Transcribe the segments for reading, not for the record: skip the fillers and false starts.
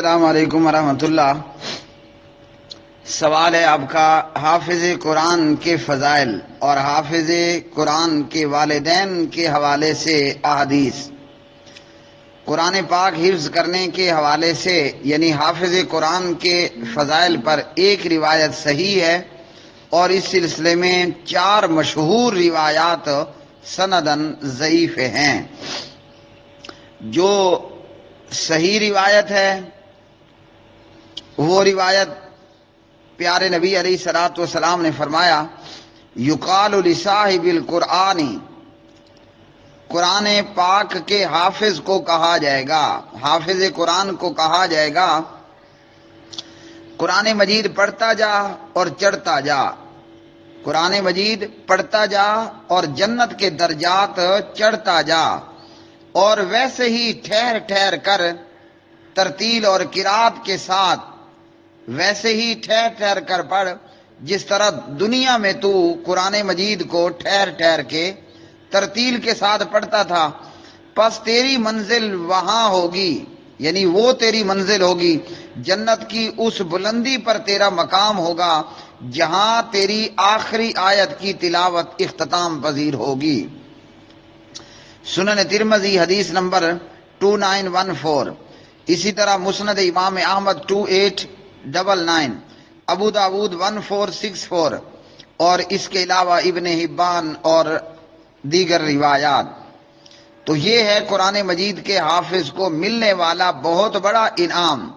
السلام علیکم ورحمۃ اللہ۔ سوال ہے آپ کا، حافظ قرآن کے فضائل اور حافظ قرآن کے والدین کے حوالے سے احادیث۔ قرآن پاک حفظ کرنے کے حوالے سے یعنی حافظ قرآن کے فضائل پر ایک روایت صحیح ہے اور اس سلسلے میں 4 مشہور روایات سندن ضعیف ہیں۔ جو صحیح روایت ہے وہ روایت پیارے نبی علیہ الصلوۃ والسلام نے فرمایا، یقال لصاحب القرآن، قرآن پاک کے حافظ کو کہا جائے گا، حافظ قرآن کو کہا جائے گا، قرآن مجید پڑھتا جا اور چڑھتا جا، قرآن مجید پڑھتا جا اور جنت کے درجات چڑھتا جا، اور ویسے ہی ٹھہر ٹھہر کر ترتیل اور قرات کے ساتھ، ویسے ہی ٹھہر ٹھہر کر پڑھ جس طرح دنیا میں تو قرآن مجید کو ٹھہر ٹھہر کے ترتیل کے ساتھ پڑھتا تھا، پس تیری منزل وہاں ہوگی، یعنی وہ تیری منزل ہوگی، جنت کی اس بلندی پر تیرا مقام ہوگا جہاں تیری آخری آیت کی تلاوت اختتام پذیر ہوگی۔ سنن ترمذی حدیث نمبر 2914، اسی طرح مسند امام احمد 2899، ابو داود 1464، اور اس کے علاوہ ابن حبان اور دیگر روایات۔ تو یہ ہے قرآن مجید کے حافظ کو ملنے والا بہت بڑا انعام۔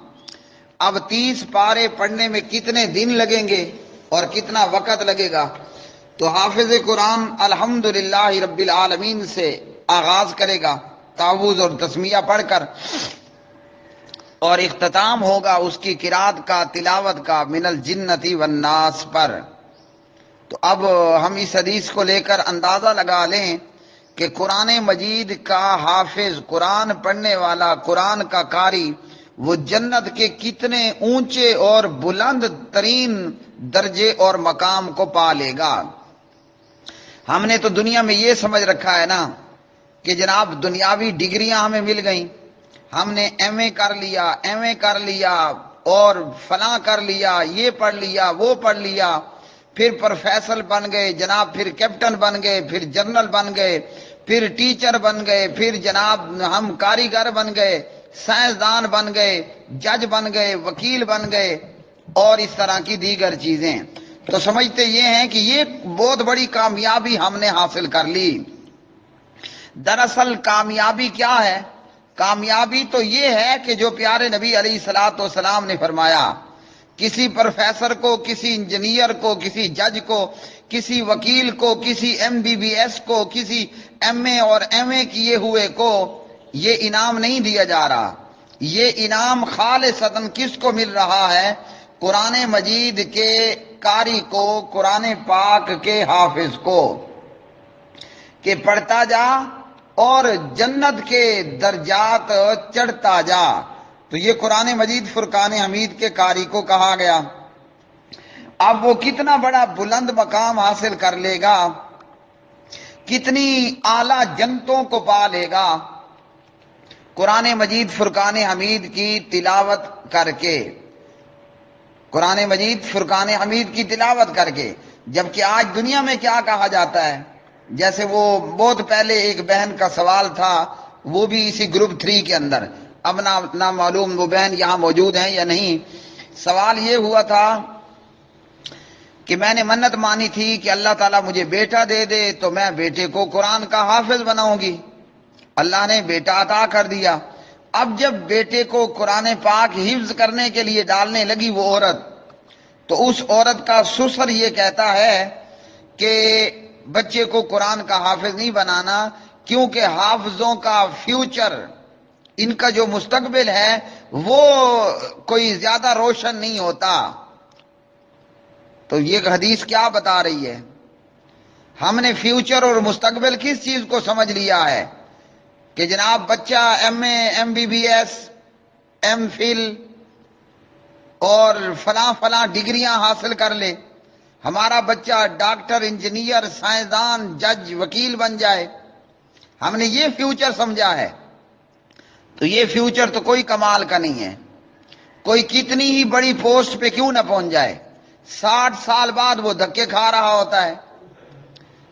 اب 30 پارے پڑھنے میں کتنے دن لگیں گے اور کتنا وقت لگے گا؟ تو حافظ قرآن الحمدللہ رب العالمین سے آغاز کرے گا تعوذ اور تسمیہ پڑھ کر، اور اختتام ہوگا اس کی قرات کا، تلاوت کا من الجنتی والناس پر۔ تو اب ہم اس حدیث کو لے کر اندازہ لگا لیں کہ قرآن مجید کا حافظ، قرآن پڑھنے والا، قرآن کا قاری، وہ جنت کے کتنے اونچے اور بلند ترین درجے اور مقام کو پا لے گا۔ ہم نے تو دنیا میں یہ سمجھ رکھا ہے نا کہ جناب دنیاوی ڈگریاں ہمیں مل گئیں، ہم نے ایم اے کر لیا، ایم اے کر لیا اور فلاں کر لیا، یہ پڑھ لیا، وہ پڑھ لیا، پھر پروفیسر بن گئے جناب، پھر کیپٹن بن گئے، پھر جنرل بن گئے، پھر ٹیچر بن گئے، پھر جناب ہم کاریگر بن گئے، سائنسدان بن گئے، جج بن گئے، وکیل بن گئے، اور اس طرح کی دیگر چیزیں۔ تو سمجھتے یہ ہیں کہ یہ بہت بڑی کامیابی ہم نے حاصل کر لی۔ دراصل کامیابی کیا ہے؟ کامیابی تو یہ ہے کہ جو پیارے نبی علیہ الصلوۃ والسلام نے فرمایا، کسی پروفیسر کو، کسی انجینئر کو، کسی جج کو، کسی وکیل کو، کسی ایم بی بی ایس کو، کسی ایم اے اور ایم اے کیے ہوئے کو یہ انعام نہیں دیا جا رہا، یہ انعام خالصتاً کس کو مل رہا ہے؟ قرآن مجید کے قاری کو، قرآن پاک کے حافظ کو، کہ پڑھتا جا اور جنت کے درجات چڑھتا جا۔ تو یہ قرآن مجید فرقان حمید کے قاری کو کہا گیا۔ اب وہ کتنا بڑا بلند مقام حاصل کر لے گا، کتنی اعلیٰ جنتوں کو پا لے گا قرآن مجید فرقان حمید کی تلاوت کر کے، قرآن مجید فرقان حمید کی تلاوت کر کے۔ جبکہ آج دنیا میں کیا کہا جاتا ہے، جیسے وہ بہت پہلے ایک بہن کا سوال تھا، وہ بھی اسی گروپ 3 کے اندر، اب نہ معلوم وہ بہن یہاں موجود ہیں یا نہیں۔ سوال یہ ہوا تھا کہ میں نے منت مانی تھی کہ اللہ تعالیٰ مجھے بیٹا دے دے تو میں بیٹے کو قرآن کا حافظ بناؤں گی، اللہ نے بیٹا عطا کر دیا۔ اب جب بیٹے کو قرآن پاک حفظ کرنے کے لیے ڈالنے لگی وہ عورت، تو اس عورت کا سسر یہ کہتا ہے کہ بچے کو قرآن کا حافظ نہیں بنانا، کیونکہ حافظوں کا فیوچر، ان کا جو مستقبل ہے وہ کوئی زیادہ روشن نہیں ہوتا۔ تو یہ حدیث کیا بتا رہی ہے؟ ہم نے فیوچر اور مستقبل کس چیز کو سمجھ لیا ہے کہ جناب بچہ M A, M B B S, M Phil اور فلاں فلاں ڈگریاں حاصل کر لے، ہمارا بچہ ڈاکٹر، انجینئر، سائنسدان، جج، وکیل بن جائے، ہم نے یہ فیوچر سمجھا ہے۔ تو یہ فیوچر تو کوئی کمال کا نہیں ہے۔ کوئی کتنی ہی بڑی پوسٹ پہ کیوں نہ پہنچ جائے، 60 سال بعد وہ دھکے کھا رہا ہوتا ہے،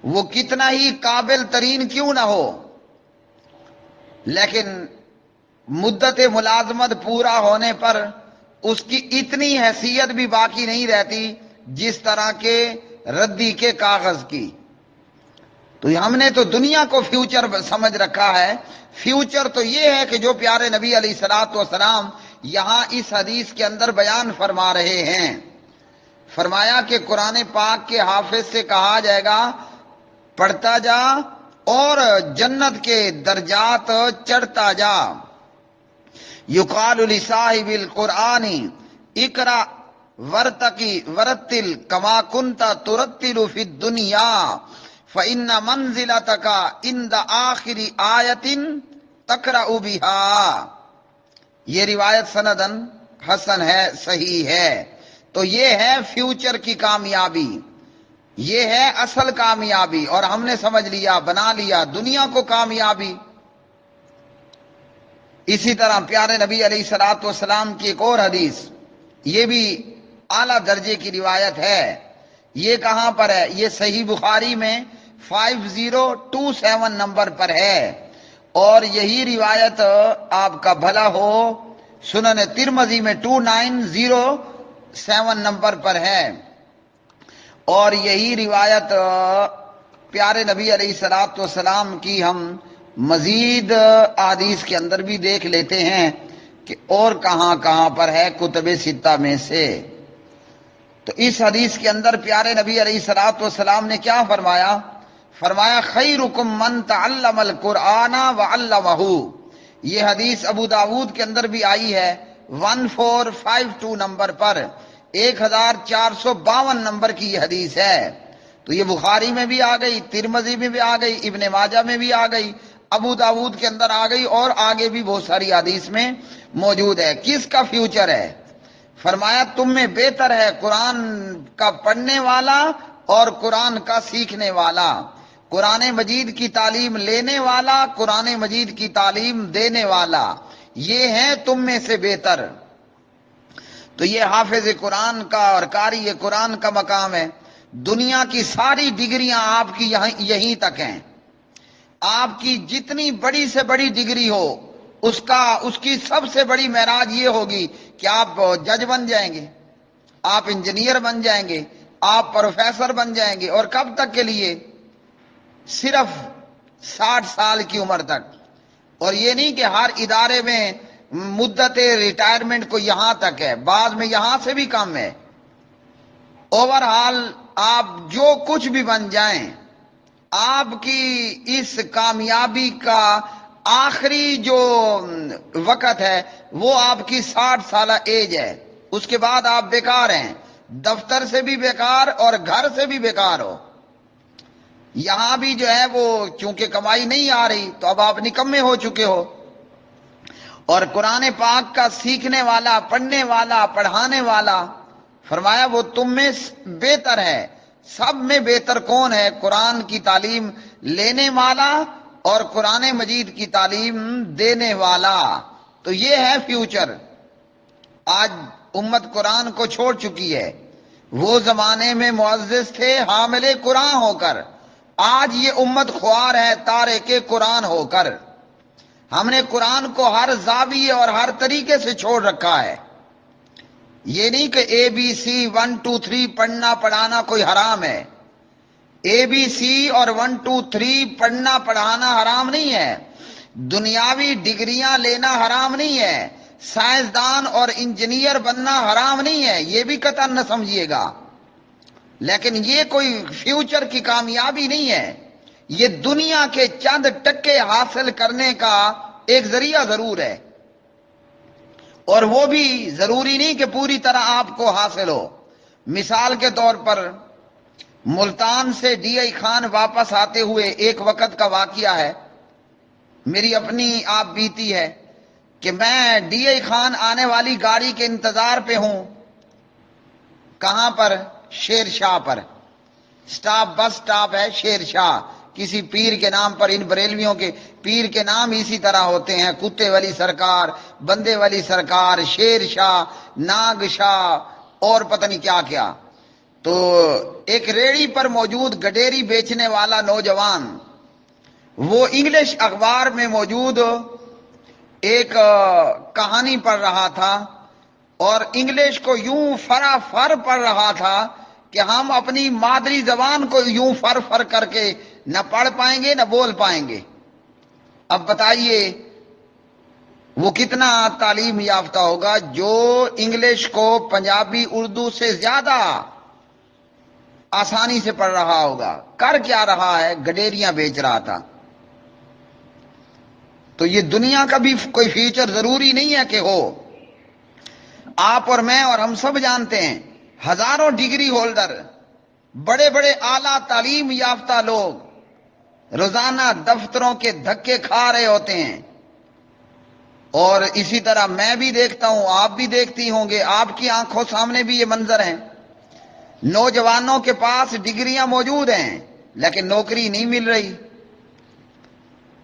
وہ کتنا ہی قابل ترین کیوں نہ ہو، لیکن مدت ملازمت پورا ہونے پر اس کی اتنی حیثیت بھی باقی نہیں رہتی جس طرح کے ردی کے کاغذ کی۔ تو ہم نے تو دنیا کو فیوچر سمجھ رکھا ہے۔ فیوچر تو یہ ہے کہ جو پیارے نبی علیہ الصلوۃ والسلام یہاں اس حدیث کے اندر بیان فرما رہے ہیں۔ فرمایا کہ قرآن پاک کے حافظ سے کہا جائے گا پڑھتا جا اور جنت کے درجات چڑھتا جا۔ یقال لصاحب القرآن اقرأ ورتل کما کنت ترتل فی الدنیا فإن منزلتک عند آخر آیت تقرأ بها۔ یہ روایت سندن حسن ہے، صحیح ہے۔ تو یہ ہے فیوچر کی کامیابی، یہ ہے اصل کامیابی، اور ہم نے سمجھ لیا، بنا لیا دنیا کو کامیابی۔ اسی طرح پیارے نبی علیہ الصلوۃ والسلام کی ایک اور حدیث، یہ بھی اعلیٰ درجے کی روایت ہے۔ یہ کہاں پر ہے؟ یہ صحیح بخاری میں 5027 نمبر پر ہے، اور یہی روایت آپ کا بھلا ہو سنن ترمذی میں 2907 نمبر پر ہے، اور یہی روایت پیارے نبی علیہ الصلوۃ والسلام کی ہم مزید احادیث کے اندر بھی دیکھ لیتے ہیں کہ اور کہاں کہاں پر ہے کتب ستہ میں سے۔ تو اس حدیث کے اندر پیارے نبی علیہ الصلوۃ والسلام نے کیا فرمایا؟ فرمایا خیرکم من تعلم القرآن وعلمہ۔ یہ حدیث ابو داود کے اندر بھی آئی ہے 1452 نمبر پر، 1452 نمبر کی یہ حدیث ہے۔ تو یہ بخاری میں بھی آ گئی، ترمذی میں بھی آ گئی، ابن ماجہ میں بھی آ گئی، ابو داود کے اندر آ گئی، اور آگے بھی بہت ساری حدیث میں موجود ہے۔ کس کا فیوچر ہے؟ فرمایا تم میں بہتر ہے قرآن کا پڑھنے والا اور قرآن کا سیکھنے والا، قرآن مجید کی تعلیم لینے والا، قرآن مجید کی تعلیم دینے والا، یہ ہیں تم میں سے بہتر۔ تو یہ حافظ قرآن کا اور قاری قرآن کا مقام ہے۔ دنیا کی ساری ڈگریاں آپ کی یہیں تک ہیں۔ آپ کی جتنی بڑی سے بڑی ڈگری ہو، اس کی سب سے بڑی معراج یہ ہوگی کہ آپ جج بن جائیں گے، آپ انجینئر بن جائیں گے، آپ پروفیسر بن جائیں گے، اور کب تک کے لیے؟ صرف 60 سال کی عمر تک۔ اور یہ نہیں کہ ہر ادارے میں مدت ریٹائرمنٹ کو یہاں تک ہے، بعض میں یہاں سے بھی کم ہے۔ اوورآل آپ جو کچھ بھی بن جائیں، آپ کی اس کامیابی کا آخری جو وقت ہے وہ آپ کی 60 سالہ ایج ہے۔ اس کے بعد آپ بیکار ہیں، دفتر سے بھی بیکار اور گھر سے بھی بیکار ہو۔ یہاں بھی جو ہے وہ چونکہ کمائی نہیں آ رہی تو اب آپ نکمے ہو چکے ہو۔ اور قرآن پاک کا سیکھنے والا، پڑھنے والا، پڑھانے والا، فرمایا وہ تم میں بہتر ہے۔ سب میں بہتر کون ہے؟ قرآن کی تعلیم لینے والا اور قرآن مجید کی تعلیم دینے والا۔ تو یہ ہے فیوچر۔ آج امت قرآن کو چھوڑ چکی ہے۔ وہ زمانے میں معزز تھے حامل قرآن ہو کر، آج یہ امت خوار ہے تارک قرآن ہو کر۔ ہم نے قرآن کو ہر زاویے اور ہر طریقے سے چھوڑ رکھا ہے۔ یہ نہیں کہ اے بی سی 1 2 3 پڑھنا پڑھانا کوئی حرام ہے۔ اے بی سی اور 1 2 3 پڑھنا پڑھانا حرام نہیں ہے، دنیاوی ڈگریاں لینا حرام نہیں ہے، سائنسدان اور انجینئر بننا حرام نہیں ہے، یہ بھی قطعاً نہ سمجھیے گا، لیکن یہ کوئی فیوچر کی کامیابی نہیں ہے۔ یہ دنیا کے چند ٹکے حاصل کرنے کا ایک ذریعہ ضرور ہے، اور وہ بھی ضروری نہیں کہ پوری طرح آپ کو حاصل ہو۔ مثال کے طور پر ملتان سے ڈی آئی خان واپس آتے ہوئے ایک وقت کا واقعہ ہے، میری اپنی آپ بیتی ہے کہ میں ڈی آئی خان آنے والی گاڑی کے انتظار پہ ہوں۔ کہاں پر؟ شیر شاہ پر، سٹاپ بس سٹاپ ہے شیر شاہ، کسی پیر کے نام پر، ان بریلویوں کے پیر کے نام اسی طرح ہوتے ہیں، کتے والی سرکار، بندے والی سرکار، شیر شاہ، ناگ شاہ، اور پتہ نہیں کیا کیا۔ تو ایک ریڑھی پر موجود گڈیری بیچنے والا نوجوان، وہ انگلش اخبار میں موجود ایک کہانی پڑھ رہا تھا، اور انگلش کو یوں فرا فر پڑھ رہا تھا کہ ہم اپنی مادری زبان کو یوں فر فر کر کے نہ پڑھ پائیں گے نہ بول پائیں گے۔ اب بتائیے وہ کتنا تعلیم یافتہ ہوگا جو انگلش کو پنجابی اردو سے زیادہ آسانی سے پڑھ رہا ہوگا۔ کر کیا رہا ہے؟ گڈیریاں بیچ رہا تھا۔ تو یہ دنیا کا بھی کوئی فیوچر ضروری نہیں ہے کہ ہو۔ آپ اور میں اور ہم سب جانتے ہیں، ہزاروں ڈگری ہولڈر، بڑے بڑے اعلیٰ تعلیم یافتہ لوگ روزانہ دفتروں کے دھکے کھا رہے ہوتے ہیں، اور اسی طرح میں بھی دیکھتا ہوں، آپ بھی دیکھتی ہوں گے، آپ کی آنکھوں سامنے بھی یہ منظر ہیں۔ نوجوانوں کے پاس ڈگریاں موجود ہیں لیکن نوکری نہیں مل رہی۔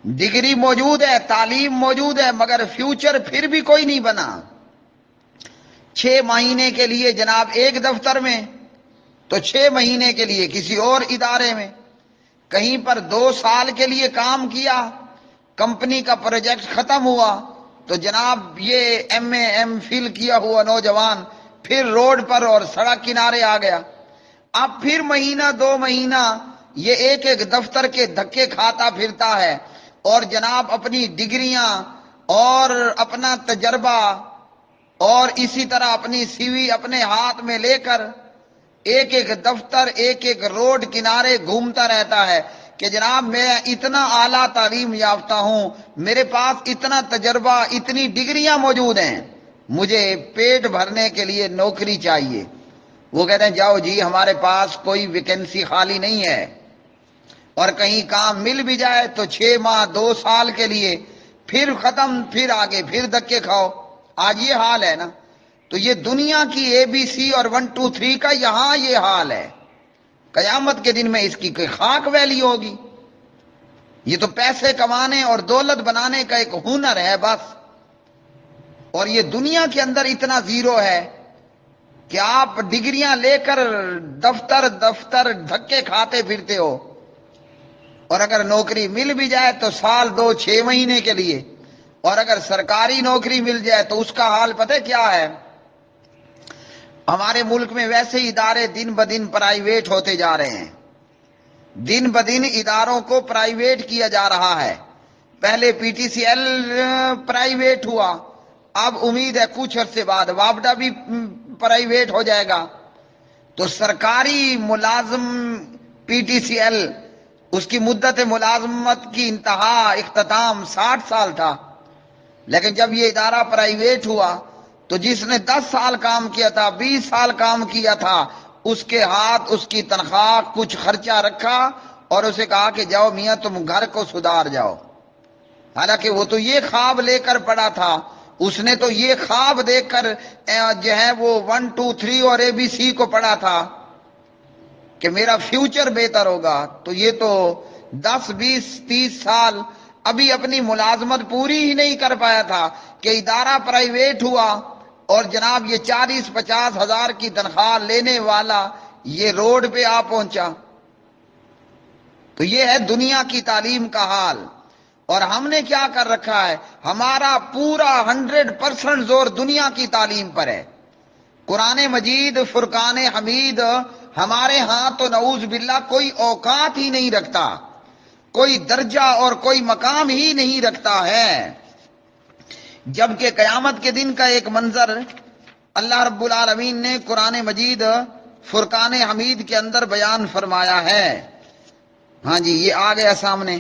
ڈگری موجود ہے، تعلیم موجود ہے، مگر فیوچر پھر بھی کوئی نہیں بنا۔ 6 مہینے کے لیے جناب ایک دفتر میں، تو 6 مہینے کے لیے کسی اور ادارے میں، کہیں پر 2 سال کے لیے کام کیا، کمپنی کا پروجیکٹ ختم ہوا تو جناب یہ ایم فل کیا ہوا نوجوان پھر روڈ پر اور سڑک کنارے آ گیا۔ اب پھر مہینہ 2 مہینہ یہ ایک ایک دفتر کے دھکے کھاتا پھرتا ہے، اور جناب اپنی ڈگریاں اور اپنا تجربہ اور اسی طرح اپنی سی وی اپنے ہاتھ میں لے کر ایک ایک دفتر، ایک ایک روڈ کنارے گھومتا رہتا ہے کہ جناب میں اتنا اعلیٰ تعلیم یافتہ ہوں، میرے پاس اتنا تجربہ، اتنی ڈگریاں موجود ہیں، مجھے پیٹ بھرنے کے لیے نوکری چاہیے۔ وہ کہتے ہیں جاؤ جی، ہمارے پاس کوئی ویکنسی خالی نہیں ہے، اور کہیں کام مل بھی جائے تو 6 ماہ 2 سال کے لیے، پھر ختم، پھر آگے پھر دھکے کھاؤ۔ آج یہ حال ہے نا۔ تو یہ دنیا کی ABC اور 1 2 3 کا یہاں یہ حال ہے۔ قیامت کے دن میں اس کی کوئی خاک ویلی ہوگی۔ یہ تو پیسے کمانے اور دولت بنانے کا ایک ہنر ہے بس، اور یہ دنیا کے اندر اتنا زیرو ہے کہ آپ ڈگریاں لے کر دفتر دفتر دھکے کھاتے پھرتے ہو، اور اگر نوکری مل بھی جائے تو سال 2 6 مہینے کے لیے، اور اگر سرکاری نوکری مل جائے تو اس کا حال پتہ کیا ہے؟ ہمارے ملک میں ویسے ادارے دن بدن پرائیویٹ ہوتے جا رہے ہیں، دن بدن اداروں کو پرائیویٹ کیا جا رہا ہے۔ پہلے PTCL پرائیویٹ ہوا، اب امید ہے کچھ عرصے بعد وابڈا بھی پرائیویٹ ہو جائے گا۔ تو سرکاری ملازم PTCL، اس کی مدت ملازمت کی انتہا اختتام 60 سال تھا، لیکن جب یہ ادارہ پرائیویٹ ہوا تو جس نے 10 سال کام کیا تھا، 20 سال کام کیا تھا، اس کے ہاتھ اس کی تنخواہ کچھ خرچہ رکھا اور اسے کہا کہ جاؤ میاں تم گھر کو سدھار جاؤ۔ حالانکہ وہ تو یہ خواب لے کر پڑا تھا، اس نے تو یہ خواب دیکھ کر جو ہے وہ 1 2 3 اور ABC کو پڑھا تھا کہ میرا فیوچر بہتر ہوگا۔ تو یہ تو 10 20 30 سال ابھی اپنی ملازمت پوری ہی نہیں کر پایا تھا کہ ادارہ پرائیویٹ ہوا، اور جناب یہ 40 50 ہزار کی تنخواہ لینے والا یہ روڈ پہ آ پہنچا۔ تو یہ ہے دنیا کی تعلیم کا حال، اور ہم نے کیا کر رکھا ہے؟ ہمارا پورا 100% زور دنیا کی تعلیم پر ہے۔ قرآن مجید، فرقان حمید ہمارے ہاں تو نعوذ باللہ کوئی اوقات ہی نہیں رکھتا، کوئی درجہ اور کوئی مقام ہی نہیں رکھتا ہے۔ جبکہ قیامت کے دن کا ایک منظر اللہ رب العالمین نے قرآن مجید فرقان حمید کے اندر بیان فرمایا ہے۔ ہاں جی، یہ آ گیا سامنے۔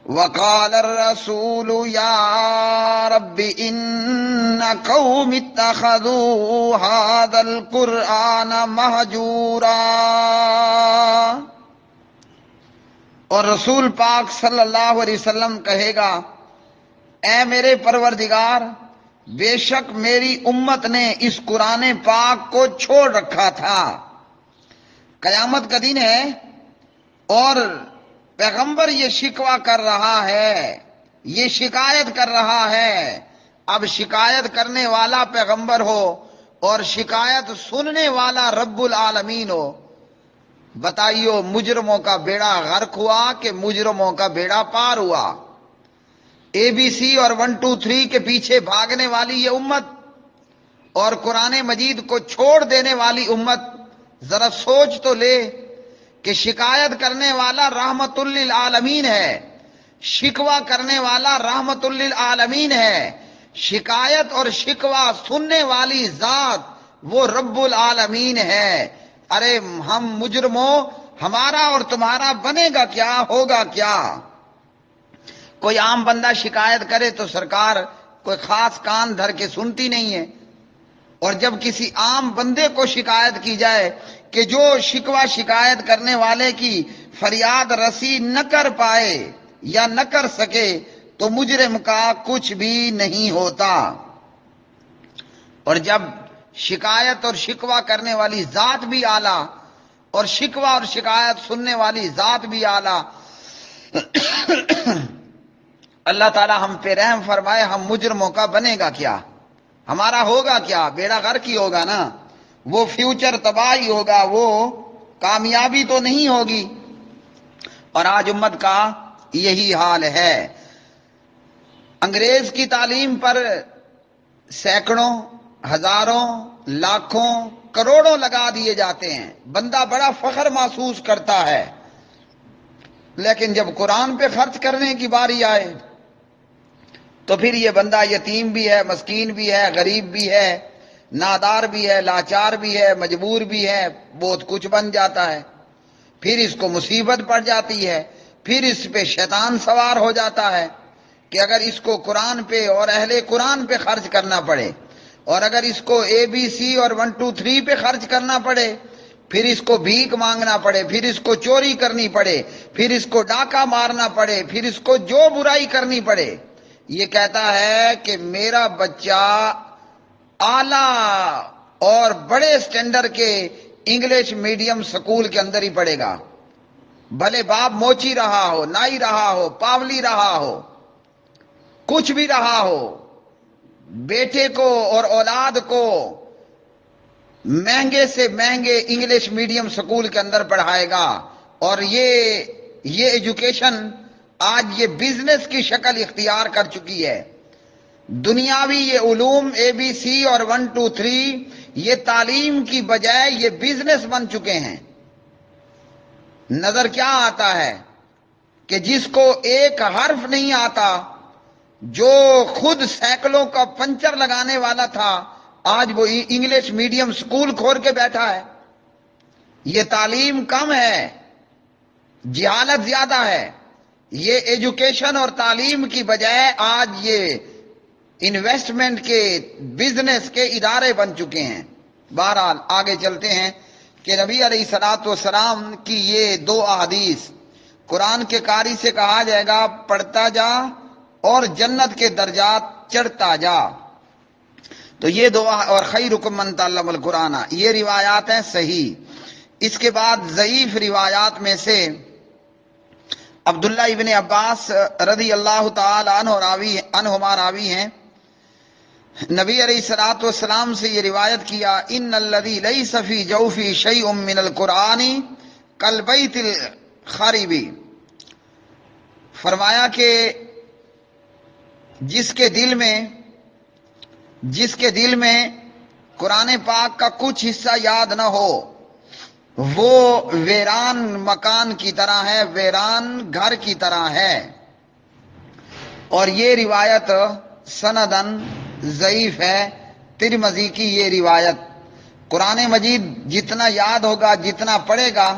وقال الرسول یا رب ان قوم اتخذوا هذا القرآن مہجورا، اور رسول پاک صلی اللہ علیہ وسلم کہے گا اے میرے پروردگار، بے شک میری امت نے اس قرآن پاک کو چھوڑ رکھا تھا۔ قیامت کا دن ہے اور پیغمبر یہ شکوہ کر رہا ہے، یہ شکایت کر رہا ہے۔ اب شکایت کرنے والا پیغمبر ہو اور شکایت سننے والا رب العالمین ہو، بتائیو مجرموں کا بیڑا غرق ہوا کہ مجرموں کا بیڑا پار ہوا؟ اے بی سی اور 1 2 3 کے پیچھے بھاگنے والی یہ امت اور قرآن مجید کو چھوڑ دینے والی امت ذرا سوچ تو لے کہ شکایت کرنے والا رحمت للعالمین ہے، شکوہ کرنے والا رحمت للعالمین ہے، شکایت اور شکوہ سننے والی ذات وہ رب العالمین ہے۔ ارے ہم مجرموں، ہمارا اور تمہارا بنے گا کیا، ہوگا کیا؟ کوئی عام بندہ شکایت کرے تو سرکار کوئی خاص کان دھر کے سنتی نہیں ہے، اور جب کسی عام بندے کو شکایت کی جائے کہ جو شکوہ شکایت کرنے والے کی فریاد رسی نہ کر پائے یا نہ کر سکے تو مجرم کا کچھ بھی نہیں ہوتا، اور جب شکایت اور شکوہ کرنے والی ذات بھی اعلیٰ اور شکوہ اور شکایت سننے والی ذات بھی اعلیٰ، اللہ تعالی ہم پہ رحم فرمائے، ہم مجرموں کا بنے گا کیا، ہمارا ہوگا کیا؟ بیڑا غرق ہی ہوگا نا، وہ فیوچر تباہی ہوگا، وہ کامیابی تو نہیں ہوگی۔ اور آج امت کا یہی حال ہے۔ انگریز کی تعلیم پر سینکڑوں، ہزاروں، لاکھوں، کروڑوں لگا دیے جاتے ہیں، بندہ بڑا فخر محسوس کرتا ہے، لیکن جب قرآن پہ خرچ کرنے کی باری آئے تو پھر یہ بندہ یتیم بھی ہے، مسکین بھی ہے، غریب بھی ہے، نادار بھی ہے، لاچار بھی ہے، مجبور بھی ہے، بہت کچھ بن جاتا ہے۔ پھر اس کو مصیبت پڑ جاتی ہے، پھر اس پہ شیطان سوار ہو جاتا ہے کہ اگر اس کو قرآن پہ اور اہل قرآن پہ خرچ کرنا پڑے، اور اگر اس کو اے بی سی اور 1 2 3 پہ خرچ کرنا پڑے، پھر اس کو بھیک مانگنا پڑے، پھر اس کو چوری کرنی پڑے، پھر اس کو ڈاکہ مارنا پڑے، پھر اس کو جو برائی کرنی پڑے، یہ کہتا ہے کہ میرا بچہ اعلیٰ اور بڑے سٹینڈرڈ کے انگلش میڈیم سکول کے اندر ہی پڑھے گا، بھلے باپ موچی رہا ہو، نائی رہا ہو، پاولی رہا ہو، کچھ بھی رہا ہو، بیٹے کو اور اولاد کو مہنگے سے مہنگے انگلش میڈیم سکول کے اندر پڑھائے گا، اور یہ ایجوکیشن آج یہ بزنس کی شکل اختیار کر چکی ہے۔ دنیاوی یہ علوم اے بی سی اور 1 2 3 یہ تعلیم کی بجائے یہ بزنس بن چکے ہیں۔ نظر کیا آتا ہے کہ جس کو ایک حرف نہیں آتا، جو خود سائیکلوں کا پنچر لگانے والا تھا، آج وہ انگلش میڈیم سکول کھول کے بیٹھا ہے۔ یہ تعلیم کم ہے، جہالت زیادہ ہے۔ یہ ایجوکیشن اور تعلیم کی بجائے آج یہ انویسٹمنٹ کے، بزنس کے ادارے بن چکے ہیں۔ بہرحال آگے چلتے ہیں کہ نبی علیہ الصلوۃ والسلام کی یہ 2 احادیث، قرآن کے قاری سے کہا جائے گا پڑھتا جا اور جنت کے درجات چڑھتا جا۔ تو یہ 2 اور خیرکم من تعلم القرآن، یہ روایات ہیں صحیح۔ اس کے بعد ضعیف روایات میں سے عبداللہ ابن عباس رضی اللہ تعالی عنہما راوی ہیں، نبی علیہ الصلوۃ والسلام سے یہ روایت کیا، ان الذی لیس فی جوفی شیء من القرآن کالبیت الخرب، فرمایا کہ جس کے دل میں قرآن پاک کا کچھ حصہ یاد نہ ہو، وہ ویران مکان کی طرح ہے، ویران گھر کی طرح ہے۔ اور یہ روایت سندن ضعیف ہے، ترمذی کی یہ روایت۔ قرآن مجید جتنا یاد ہوگا، جتنا پڑھے گا،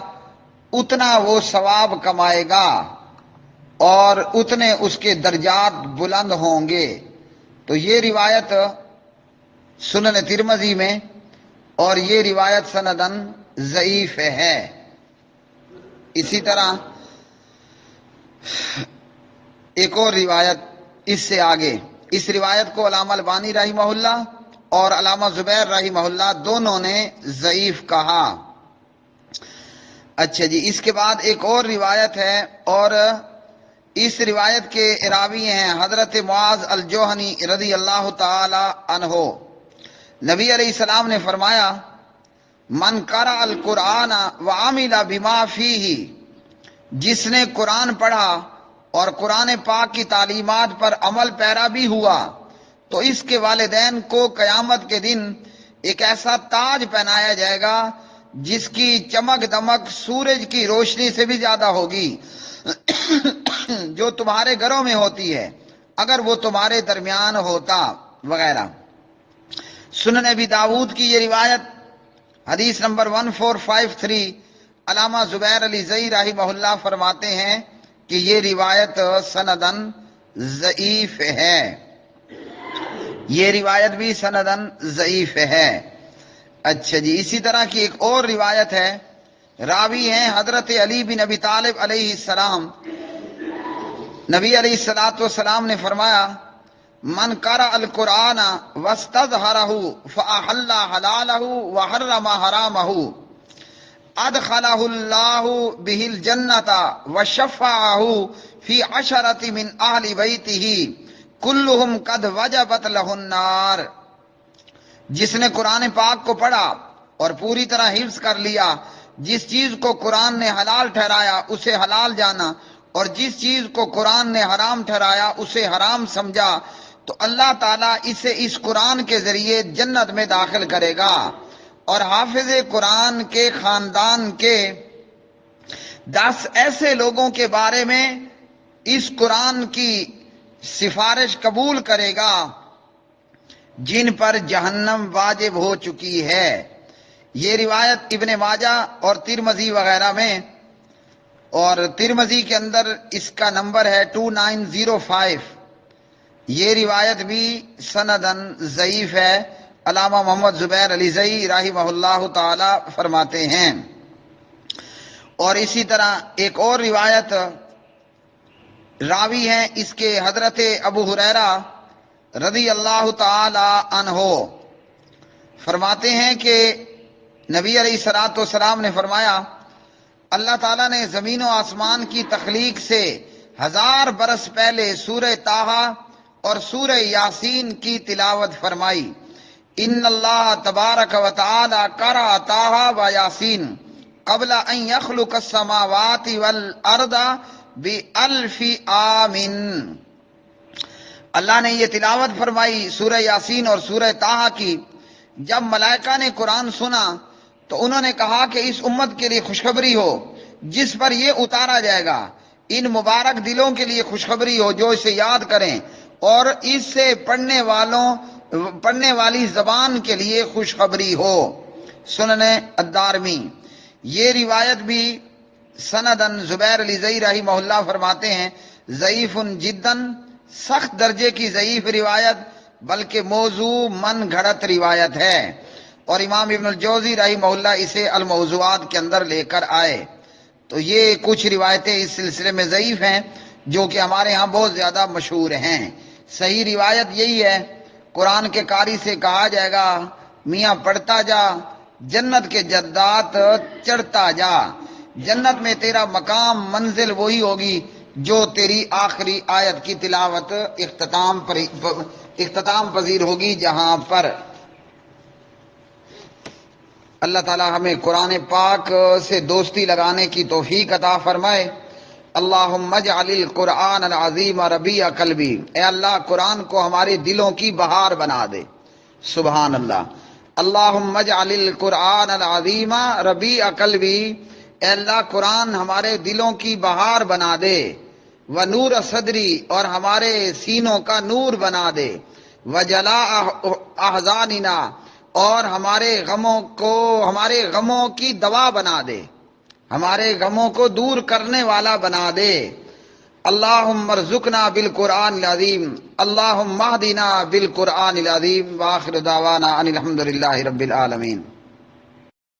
اتنا وہ ثواب کمائے گا اور اتنے اس کے درجات بلند ہوں گے۔ تو یہ روایت سنن ترمذی میں، اور یہ روایت سندن ضعیف ہے۔ اسی طرح ایک اور روایت اس سے آگے، اس روایت کو علامہ البانی رحمہ اللہ اور علامہ زبیر رحمہ اللہ دونوں نے ضعیف کہا۔ اچھا جی، اس کے بعد ایک اور روایت ہے، اور اس روایت کے راوی ہیں حضرت معاذ الجوہنی رضی اللہ تعالی عنہ۔ نبی علیہ السلام نے فرمایا، من قرأ القرآن وعمل بما فیہ، جس نے قرآن پڑھا اور قرآن پاک کی تعلیمات پر عمل پیرا بھی ہوا، تو اس کے والدین کو قیامت کے دن ایک ایسا تاج پہنایا جائے گا جس کی چمک دمک سورج کی روشنی سے بھی زیادہ ہوگی، جو تمہارے گھروں میں ہوتی ہے اگر وہ تمہارے درمیان ہوتا، وغیرہ۔ سنن ابی داود کی یہ روایت حدیث نمبر 1453، علامہ زبیر علی زئی رحمہ اللہ فرماتے ہیں کہ یہ روایت سندن ضعیف ہے، یہ روایت بھی سندن ضعیف ہے۔ اچھا جی، اسی طرح کی ایک اور روایت ہے، راوی ہیں حضرت علی بن ابی طالب علیہ السلام۔ نبی علیہ السلام نے فرمایا، من قرأ القرآن واستظہرہ فأحل حلالہ وحرم حرامہ ادخلہ اللہ بہ الجنۃ وشفعہ فی عشرۃ من اہل بیتہ کلہم قد وجبت لہ النار۔ جس نے قرآن پاک کو پڑھا اور پوری طرح حفظ کر لیا، جس چیز کو قرآن نے حلال ٹھہرایا اسے حلال جانا، اور جس چیز کو قرآن نے حرام ٹھہرایا اسے حرام سمجھا، تو اللہ تعالیٰ اسے اس قرآن کے ذریعے جنت میں داخل کرے گا۔ اور حافظ قرآن کے خاندان کے 10 ایسے لوگوں کے بارے میں اس قرآن کی سفارش قبول کرے گا جن پر جہنم واجب ہو چکی ہے۔ یہ روایت ابن ماجہ اور ترمذی وغیرہ میں، اور ترمذی کے اندر اس کا نمبر ہے 2905۔ یہ روایت بھی سندن ضعیف ہے، علامہ محمد زبیر علی زئی رحمہ اللہ تعالی فرماتے ہیں۔ اور اسی طرح ایک اور روایت راوی ہیں اس کے حضرت ابو ہریرہ رضی اللہ تعالی عنہ، فرماتے ہیں کہ نبی علیہ السلام نے فرمایا، اللہ تعالیٰ نے زمین و آسمان کی تخلیق سے 1000 برس پہلے سورہ طٰہٰ اور سورہ یاسین کی تلاوت فرمائی۔ ان اللہ تبارک و تعالی قرأ طٰہٰ و یاسین قبل ان یخلق السماوات والارض ب1000 عام۔ اللہ نے یہ تلاوت فرمائی سورہ یاسین اور سورہ طٰہٰ کی جب ملائکہ نے قرآن سنا تو انہوں نے کہا کہ اس امت کے لیے خوشخبری ہو جس پر یہ اتارا جائے گا، ان مبارک دلوں کے لیے خوشخبری ہو جو اسے یاد کریں، اور اس سے پڑھنے والی زبان کے لیے خوشخبری ہو۔ سنن الدارمی۔ یہ روایت بھی سندن زبیر علی زئی رحمہ اللہ فرماتے ہیں ضعیف جداً، سخت درجے کی ضعیف روایت، بلکہ موضوع من گھڑت روایت ہے، اور امام ابن الجوزی رحمہ اللہ اسے الموضوعات کے اندر لے کر آئے۔ تو یہ کچھ روایتیں اس سلسلے میں ضعیف ہیں جو کہ ہمارے ہاں بہت زیادہ مشہور ہیں۔ صحیح روایت یہی ہے، قرآن کے قاری سے کہا جائے گا، میاں پڑھتا جا، جنت کے جدات چڑھتا جا، جنت میں تیرا مقام منزل وہی ہوگی جو تیری آخری آیت کی تلاوت اختتام پذیر ہوگی جہاں پر۔ اللہ تعالی ہمیں قرآن پاک سے دوستی لگانے کی توفیق عطا فرمائے۔ اللہم اجعل القرآن العظیم ربیع قلبی، اے اللہ قرآن کو ہمارے دلوں کی بہار بنا دے۔ سبحان اللہ۔ اللہم اجعل القرآن العظیم ربیع قلبی، اے اللہ قرآن ہمارے دلوں کی بہار بنا دے، ونور صدری، اور ہمارے سینوں کا نور بنا دے، وجلاء احزاننا، اور ہمارے غموں کی دوا بنا دے، ہمارے غموں کو دور کرنے والا بنا دے۔ اللہم ارزقنا بالقرآن العظیم، اللہم اہدنا بالقرآن العظیم، وآخر دعوانا ان الحمد للہ رب العالمین۔